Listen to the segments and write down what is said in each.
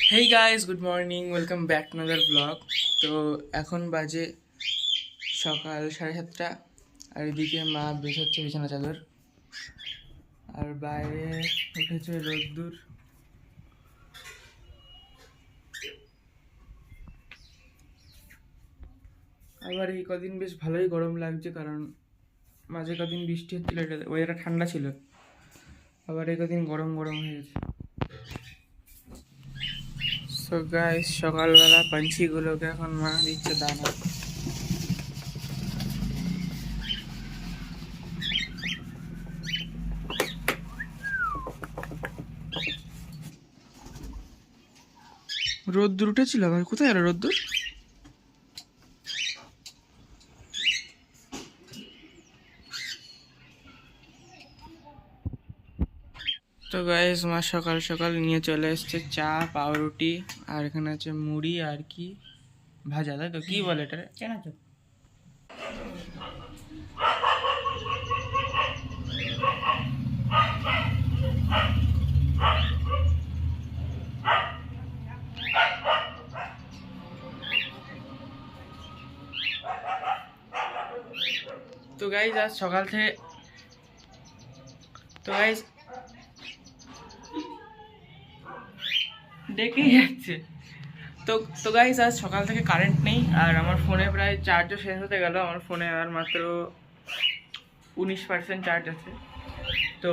Hey guys, good morning, welcome back to another blog. তো এখন বাজে সকাল 7:30, আর এদিকে মা বেছাচ্ছে বিছানা চাদর, আর বাইরে উঠেছে রোদ্দুর। আবার এই কদিন বেশ ভালোই গরম লাগছে, কারণ মাঝে কদিন বৃষ্টি হচ্ছিল, এটা ওয়েদারটা ঠান্ডা ছিল, আবার এই কদিন গরম গরম হয়ে গেছে। সো গাইস, সকালবেলা পাঞ্ছিগুলোকে এখন মা দিচ্ছে দানা। রোদ্দুর উঠেছিল, ভাই কোথায় এলো রোদ্দুর? তো গাইস, মা সকাল সকাল নিয়ে চলে এসছে চা, পাউরুটি, আর এখানে আছে মুড়ি আর কি ভাজা, তাই তো? কি বলে এটা? চানাচুর। তো গাইস আজ সকাল থেকে তো গাইস ডেকেই যাচ্ছে। তো তো গাইস আজ সকাল থেকে কারেন্ট নেই, আর আমার ফোনে প্রায় চার্জও শেষ হতে গেল। আমার ফোনে আর মাত্র 19% চার্জ আছে। তো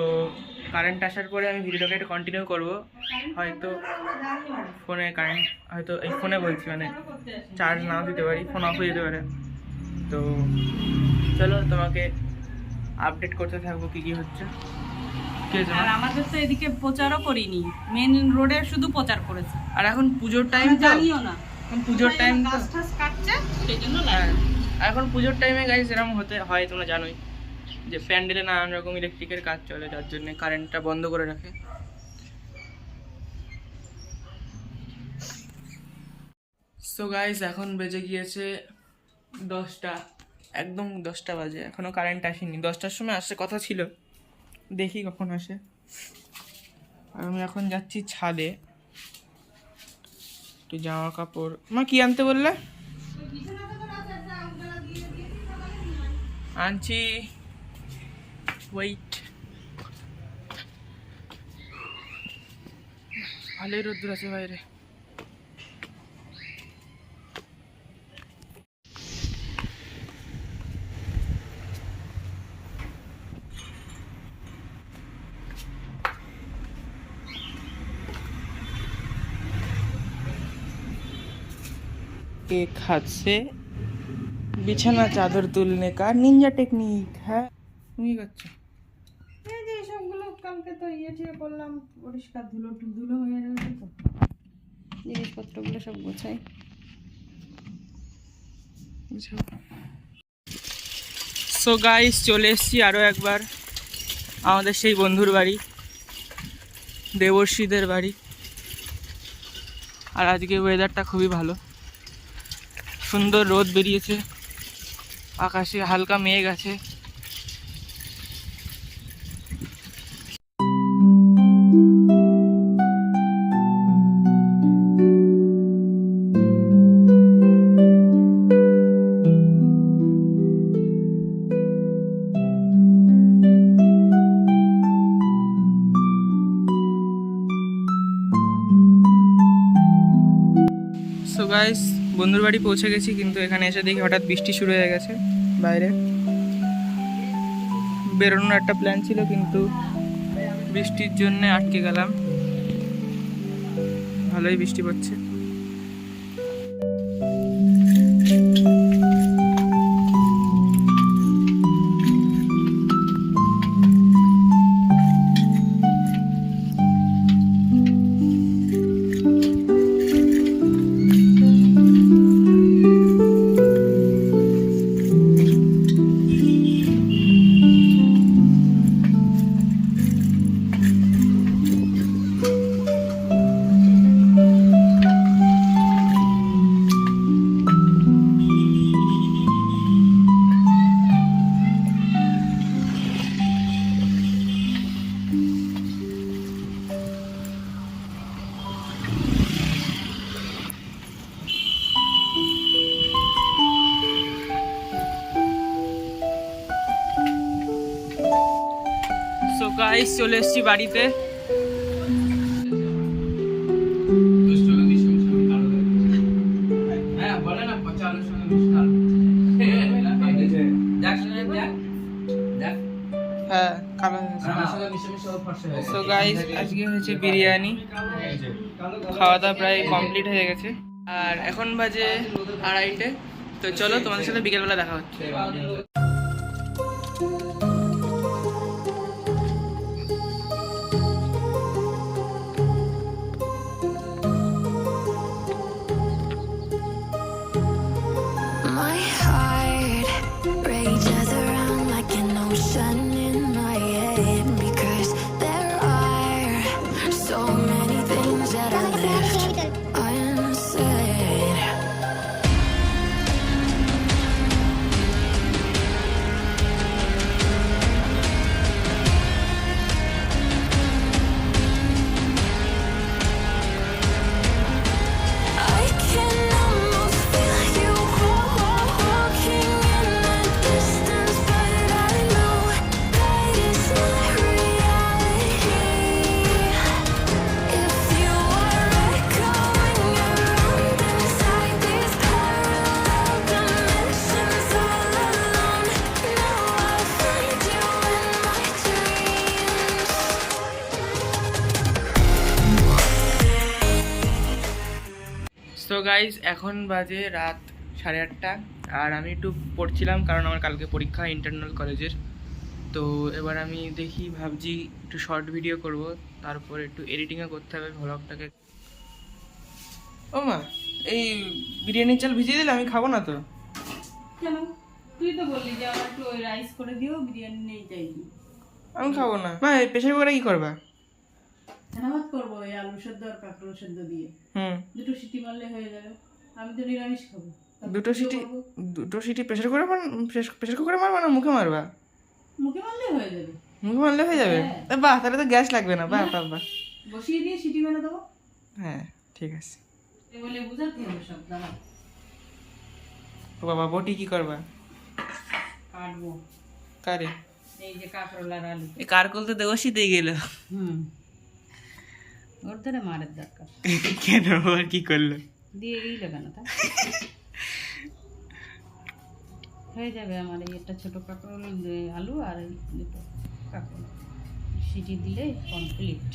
কারেন্ট আসার পরে আমি ভিডিওটাকে একটু কন্টিনিউ করব। হয়তো ফোনে কারেন্ট, হয়তো এই ফোনে বলছি, মানে চার্জ নাও দিতে পারি, ফোন অফ হয়ে যেতে পারে। তো চলো তোমাকে আপডেট করতে থাকবো কি কি হচ্ছে। আর আমাদের তো এদিকে প্রচারও করিনি, মেন রোডে শুধু প্রচার করেছে। আর এখন পুজোর টাইম, আমরা তো জানিও না এখন পুজোর টাইম, তো গাছ টাছ কাটছে, সেই জন্য হ্যাঁ, লাইন। আর এখন পুজোর টাইমে গাইস এরকম হতে হয়, তোমরা জানোই যে প্যান্ডেলে নানান রকম ইলেকট্রিকের কাজ চলে, যার জন্য কারেন্টটা বন্ধ করে রাখে। সো গাইস এখন বেজে গিয়েছে 10টা, একদম 10টা বাজে, এখনো কারেন্ট আসেনি। 10টার সময় আসছে কথা ছিল, দেখি কখন আসে। আর আমি এখন যাচ্ছি ছাদে একটু জামা কাপড়। মা কি আনতে বললে? আনছি, ওয়েট। ভালোই রোদ্দুর আছে বাইরে। एक हाथ से बिछाना चादर तुलने का निंजा टेक्निक है। তুমি কি করছো? এই যে সবগুলো কালকে তো ঠিক করলাম, পরিষ্কার ধুলো ধুলো হয়ে গেছে, তো জিনিসপত্রগুলো সব গোছাই। সো গাইস, চলে এসেছি আরও একবার আমাদের সেই বন্ধুর বাড়ি, দেবর্ষীদের বাড়ি। আর আজকে ওয়েদারটা খুবই ভালো, সুন্দর রোদ বেরিয়েছে, আকাশে হালকা মেঘ আছে। সো গাইস, বন্ধুর বাড়ি পৌঁছে গেছি, কিন্তু এখানে এসে দেখি হঠাৎ বৃষ্টি শুরু হয়ে গেছে বাইরে। বেরোনোর একটা প্ল্যান ছিল, কিন্তু বৃষ্টির জন্য আটকে গেলাম। ভালোই বৃষ্টি পড়ছে। গাইস চলে এসেছি বাড়িতে। হ্যাঁ কালো সো গাইস আজকে হচ্ছে বিরিয়ানি, খাওয়া দাওয়া প্রায় কমপ্লিট হয়ে গেছে আর এখন বাজে 2:30। তো চলো তোমাদের সাথে বিকেলবেলা দেখা হচ্ছে। My heart rages around like an ocean in my head because there are so many things that I left unsaid. I can almost feel you walking in the distance, but I know that it's not reality. If you are echoing around inside these parallel dimensions all alone, now I'll find you in my dreams. So guys এখন বাজে রাত 8:30 আর আমি একটু পড়ছিলাম কারণ আমার কালকে পরীক্ষা ইন্টারনাল কলেজের। তো এবার আমি ভাবছি একটু শর্ট ভিডিও করব, তারপর একটু এডিটিংও করতে হবে ভ্লগটাকে। ও মা, এই বিরিয়ানির চাল ভিজিয়ে দিলে আমি খাবো না তো। কেন? তুই তো বললি যে আমার একটু ওই রাইস করে দিও, বিরিয়ানি নেই চাইছি। আমি খাবো না। মা এই প্রেশার কুকারে কি করবা? ভাত করবো ওই আলু সেদ্ধ আর কাঁকরোল সেদ্ধ দিয়ে, দুটো সিটি মারলে হয়ে যাবে। আমি তো নিরামিষ খাবো। দুটো সিটি প্রেশার কুকারে মারবা না মুখে মারবা? মুখে মারলে হয়ে যাবে। মুখে মারলে হয়ে যাবে? বাহ, তাহলে তো গ্যাস লাগবে না। বাহ বাহ বাহ, বসিয়ে দিয়ে সিটি মেরে দেবো। হ্যাঁ ঠিক আছে। বলে বুঝাতে হবে সব। দাঁড়া ও বাবা, বটি কি করবা? কাটবো। কারে? এই যে কাঁকরোল আর আলু। এই কার করতে দেবো শীতেই গেল। ওর ধরে মারের দরকার। কেন, আর কি করলো? দিয়ে গেল কেন? তা হয়ে যাবে আমার এই একটা ছোট কাঁকরোল আলু আর এই দুটো কাঁকরোল সিটি দিলে কমপ্লিট।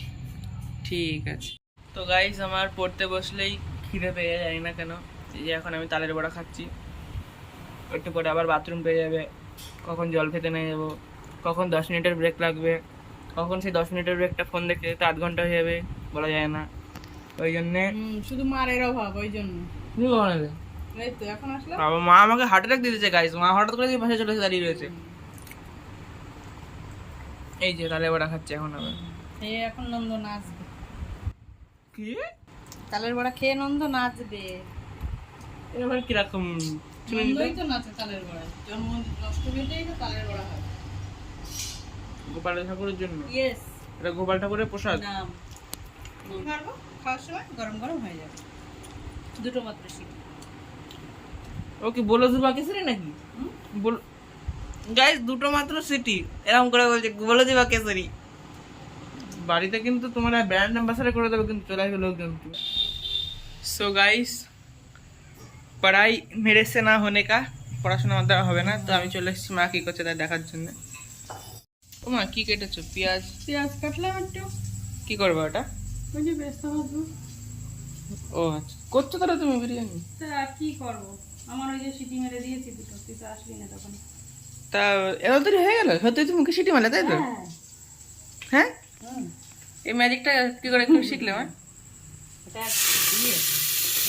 ঠিক আছে। তো গাইস আমার পড়তে বসলেই খিদে পেয়ে যায়, জানি না কেন। এই যে এখন আমি তালের বড়া খাচ্ছি, একটু পরে আবার বাথরুম পেয়ে যাবে, কখন জল খেতে নিয়ে যাবো, কখন 10 মিনিটের ব্রেক লাগবে, কখন সেই 10 মিনিটের ব্রেকটা ফোন দেখতে দেখতে 8 ঘন্টা হয়ে যাবে, বলা যায় না। ওই জন্যে শুধু মারের অভাব, ওই জন্য। কি বলে এই তো এখন আসলাম। বাবা, মা আমাকে হার্ট অ্যাটাক দিতেছে গাইস। মা হঠাৎ করে পাশে চলে এসে দাঁড়িয়ে রয়েছে। এই যে তালের বড়া খাচ্ছে এখন আবার। এই এখন নন্দ নাচবে। কি? তালের বড়া খেয়ে নন্দ নাচবে। এবার কিরকম? নন্দই তো নাচে তালের বড়ায়। জন্মদিন অষ্টমীতেই তো তালের বড়া হয়। গোপাল ঠাকুরের জন্য। ইয়েস, এটা গোপাল ঠাকুরের প্রসাদ। নাম মারবো খাওয়ার সময়, গরম গরম হয়ে যাবে। দুটো মাত্র সিটি। ও কি বলো দিবা কেসরি নাকি? বল গাইস, দুটো মাত্র সিটি এরকম করে বলছে বলো দিবা কেসরি। বাড়িতে কিন্তু তোমার ব্র্যান্ড অ্যাম্বাসাডার করে দেবে কিন্তু, চলে আসবে লোকজন। সো গাইস, পড়াই মেরে সে না হোনে কা, পড়াশোনা আমার দ্বারা হবে না। তো আমি চলে এসেছি মা কি করছে তাই দেখার জন্য। ও মা, কি কেটেছো? পেঁয়াজ। পেঁয়াজ কাটলাম একটু। কি করবে ওটা? ওই যে বেস্তা ভাজবো। ও আচ্ছা, করছো তাহলে তুমি বিরিয়ানি? তা কি করবো, আমার ওই যে সিটি মেরে দিয়েছি দুটো, তুই তো আসলি না তখন। তা এত দেরি হয়ে গেল? সত্যি তুমি মুখে সিটি মারলে তাই তো? হ্যাঁ, এই ম্যাজিকটা কি করে একটু শিখলে মা? এটা ইয়ে,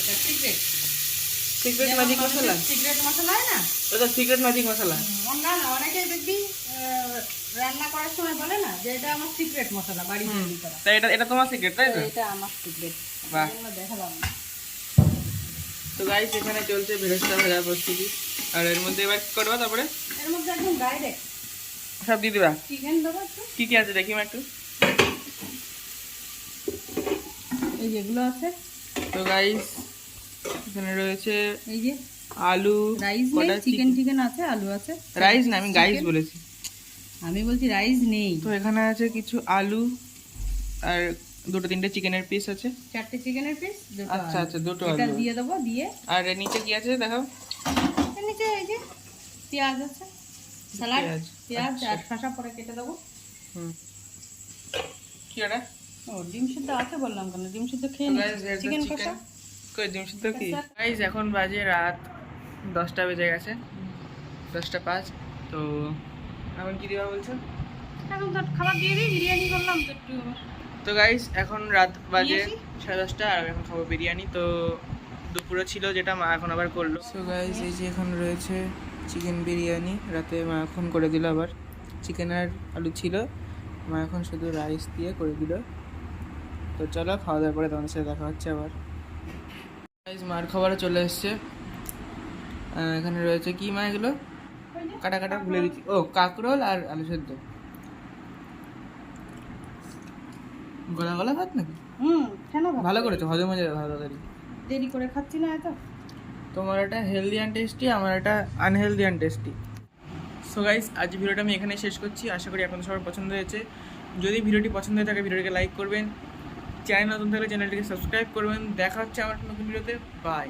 এটা সিক্রেট। সিক্রেট ম্যাজিক মশলা? সিক্রেট মশলা হয় না, ওটা সিক্রেট ম্যাজিক মশলা। না না, অনেকেই দেখবি রান্না করার সময় বলে না যে এটা আমার সিক্রেট মশলা, বাড়ি তৈরি করা। তাই এটা তোমার সিক্রেট তাই তো? এটা আমার সিক্রেট। বাহ, দেখালাম। তো গাইস এখানে চলছে ভেরেস্তা ভাজা প্রস্তুতি। আর এর মধ্যে এবার কি করবা তারপরে? এর মধ্যে একদম ডাইরেক্ট সব দিয়ে দিবা? চিকেন দেবো একটু। কি কি আছে দেখি মা একটু। এই যেগুলো আছে। তো গাইস এখানে রয়েছে এই যে আলু, রাইস নেই, চিকেন টিকেন আছে, আলু আছে। রাইস না, আমি গাইস বলেছি। আমি বলছি রাইস নেই। তো এখানে আছে কিছু আলু আর দুটো তিনটে চিকেনের পিস আছে। 4টে চিকেনের পিস, আচ্ছা আচ্ছা, দুটো এটা আলু। দিয়ে দেবো, দিয়ে আর এর নিচে কি আছে দেখাও। এর নিচে এই যে পেঁয়াজ আছে, স্যালাড, পেঁয়াজ, পেঁয়াজ আচ্ছা। আর শসা পরে কেটে দেবো। হুম, কি ওটা? ও ডিম সিদ্ধ আছে বললাম কেন, ডিম সিদ্ধ খেয়ে তো নিই। guys, here's the chicken chicken. কষা। কই ডিম সিদ্ধ কি? গাইস এখন বাজে রাত 10টা বেজে গেছে, 10টা 5। তো এখন কি দিবা বলছো? এখন তো খাবার দিয়ে দিই, বিরিয়ানি করলাম তো একটু। তো গাইস এখন রাত বাজে নিয়ে আসি? 10:30 আর আমি এখন খাবো বিরিয়ানি। তো দুপুরে ছিল যেটা মা এখন আবার করলো। সো গাইস এই যে এখন রয়েছে চিকেন বিরিয়ানি, রাতে মা এখন করে দিল আবার। চিকেন আর আলু ছিল, মা এখন শুধু রাইস দিয়ে করে দিল। তো চলো খাওয়া দাওয়ার পরে তোমাদের সাথে দেখা হচ্ছে আবার। গাইস মার খাবারও চলে এসছে। এখানে রয়েছে কি মা এগুলো? কাটা কাটা ভুলে দিচ্ছি। ও কাকরোল আর আলু সেদ্ধ। গলা গলা ভাত নাকি? কেন ভাত ভালো করি? করেছো, হজম হয়ে যাবে ভালো তাড়াতাড়ি। দেরি করে খাচ্ছি না এত। তোমার এটা হেলদি অ্যান্ড টেস্টি, আমার এটা unhealthy and tasty. So guys আজ ভিডিওটা আমি এখানে শেষ করছি। আশা করি আপনাদের সবার পছন্দ হয়েছে। যদি ভিডিওটি পছন্দ হয়ে থাকে ভিডিওটিকে লাইক করবেন, চ্যানেল নতুন থাকলে চ্যানেলটিকে সাবস্ক্রাইব করবেন। দেখা হচ্ছে আমার নতুন ভিডিওতে। বাই।